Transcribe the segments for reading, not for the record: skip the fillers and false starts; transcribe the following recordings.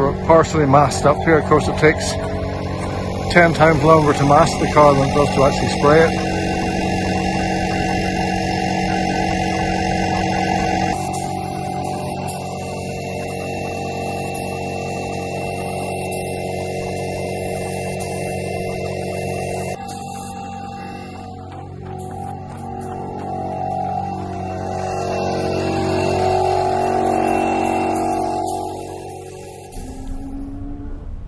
we're partially masked up here. Of course, it takes 10 times longer to mask the car than it does to actually spray it.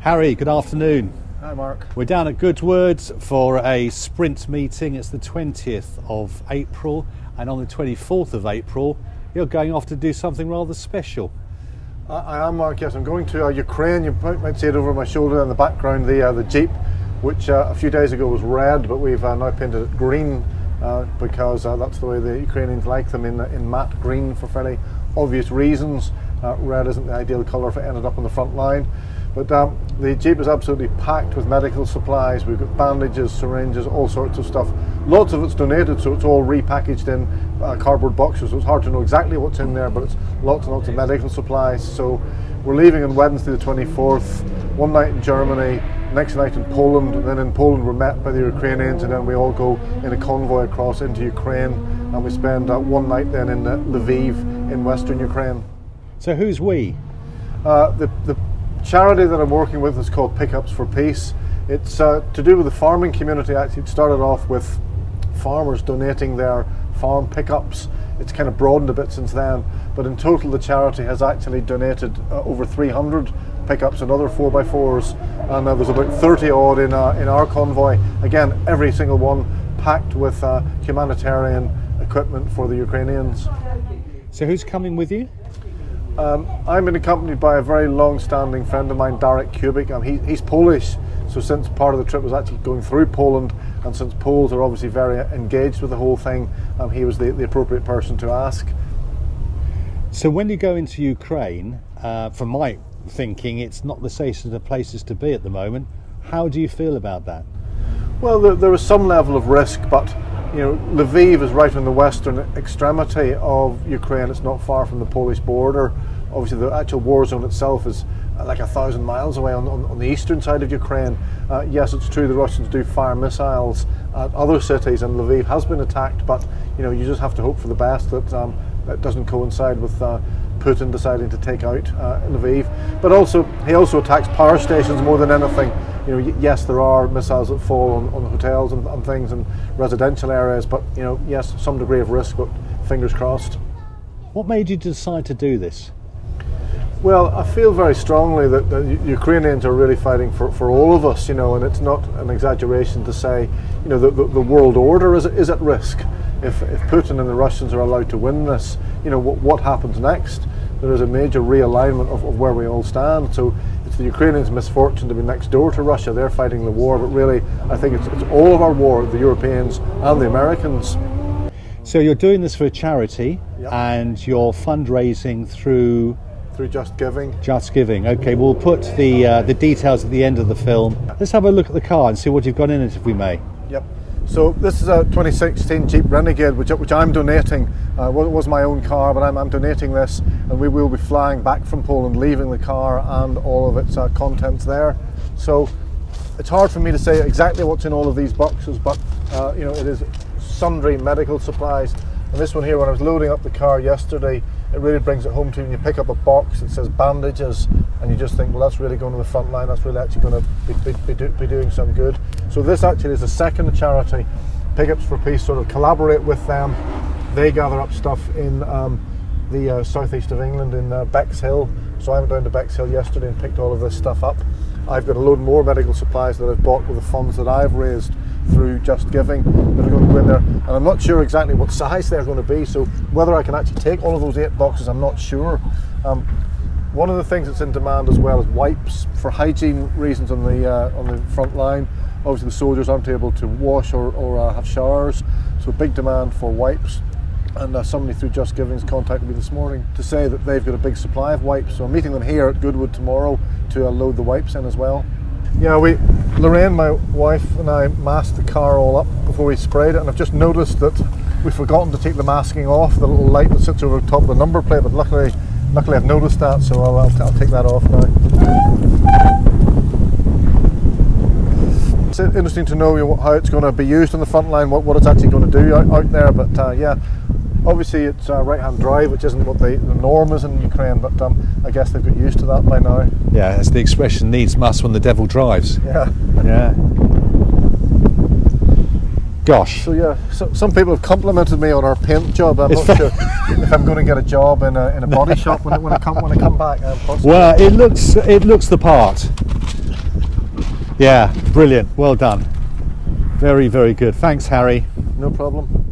Harry, good afternoon. Hi Mark. We're down at Goodwood for a sprint meeting. It's the 20th of April, and on the 24th of April you're going off to do something rather special. I am, Mark, yes. I'm going to Ukraine. You might see it over my shoulder in the background, the Jeep, which a few days ago was red, but we've now painted it green because that's the way the Ukrainians like them, in matte green, for fairly obvious reasons. Red isn't the ideal colour if it ended up on the front line. But the Jeep is absolutely packed with medical supplies. We've got bandages, syringes, all sorts of stuff. Lots of it's donated, so it's all repackaged in cardboard boxes, so it's hard to know exactly what's in there, but it's lots and lots of medical supplies. So we're leaving on Wednesday the 24th, one night in Germany, next night in Poland, and then in Poland we're met by the Ukrainians, and then we all go in a convoy across into Ukraine, and we spend one night then in Lviv in western Ukraine. So who's we? The charity that I'm working with is called Pickups for Peace. It's to do with the farming community. Actually, it started off with farmers donating their farm pickups. It's kind of broadened a bit since then, but in total the charity has actually donated over 300 pickups and other 4x4s, and there's about 30 odd in our convoy. Again, every single one packed with humanitarian equipment for the Ukrainians. So who's coming with you? I'm been accompanied by a very long-standing friend of mine, Darek Kubik. He's Polish, so since part of the trip was actually going through Poland, and since Poles are obviously very engaged with the whole thing, he was the appropriate person to ask. So when you go into Ukraine, from my thinking, it's not the safest of the places to be at the moment. How do you feel about that? Well, there is some level of risk, but you know, Lviv is right on the western extremity of Ukraine. It's not far from the Polish border. Obviously, the actual war zone itself is like 1,000 miles away on the eastern side of Ukraine. Yes, it's true the Russians do fire missiles at other cities, and Lviv has been attacked, but you know, you just have to hope for the best that that doesn't coincide with Putin deciding to take out Lviv. But also, he also attacks power stations more than anything. You know, yes, there are missiles that fall on hotels and things and residential areas, but you know, yes, some degree of risk, but fingers crossed. What made you decide to do this? Well, I feel very strongly that the Ukrainians are really fighting for all of us, you know, and it's not an exaggeration to say, you know, the world order is at risk. If Putin and the Russians are allowed to win this, you know, what happens next? There is a major realignment of where we all stand. So it's the Ukrainians' misfortune to be next door to Russia. They're fighting the war, but really, I think it's all of our war, the Europeans and the Americans. So you're doing this for a charity, Yep. and you're fundraising through Just Giving. Just Giving. Okay, we'll put the details at the end of the film. Let's have a look at the car and see what you've got in it, if we may. Yep. So this is a 2016 Jeep Renegade, which I'm donating. It was my own car, but I'm donating this, and we will be flying back from Poland, leaving the car and all of its contents there. So it's hard for me to say exactly what's in all of these boxes, but you know, it is sundry medical supplies. And this one here, when I was loading up the car yesterday, it really brings it home to you. When you pick up a box that says bandages, and you just think, well, that's really going to the front line, that's really actually going to be doing some good. So this actually is a second charity, Pickups for Peace, sort of collaborate with them. They gather up stuff in the southeast of England, in Bexhill. So I went down to Bexhill yesterday and picked all of this stuff up. I've got a load more medical supplies that I've bought with the funds that I've raised through Just Giving that are going to go in there, and I'm not sure exactly what size they're going to be, so whether I can actually take all of those 8 boxes, I'm not sure. One of the things that's in demand as well is wipes for hygiene reasons on the front line. Obviously the soldiers aren't able to wash or have showers, so big demand for wipes. And somebody through Just Giving's contacted me this morning to say that they've got a big supply of wipes, so I'm meeting them here at Goodwood tomorrow to load the wipes in as well. Yeah, Lorraine, my wife, and I masked the car all up before we sprayed it, and I've just noticed that we've forgotten to take the masking off, the little light that sits over the top of the number plate, but luckily luckily I've noticed that, so I'll take that off now. It's interesting to know how it's going to be used on the front line, what it's actually going to do out there, but yeah, obviously it's right-hand drive, which isn't what the norm is in Ukraine, but I guess they've got used to that by now. Yeah, as the expression needs must when the devil drives. Yeah. Yeah. Gosh. So yeah, some people have complimented me on our paint job. I'm not sure if I'm going to get a job in a body shop when I come back. Well, it looks the part. Yeah, brilliant. Well done. Very, very good. Thanks, Harry. No problem.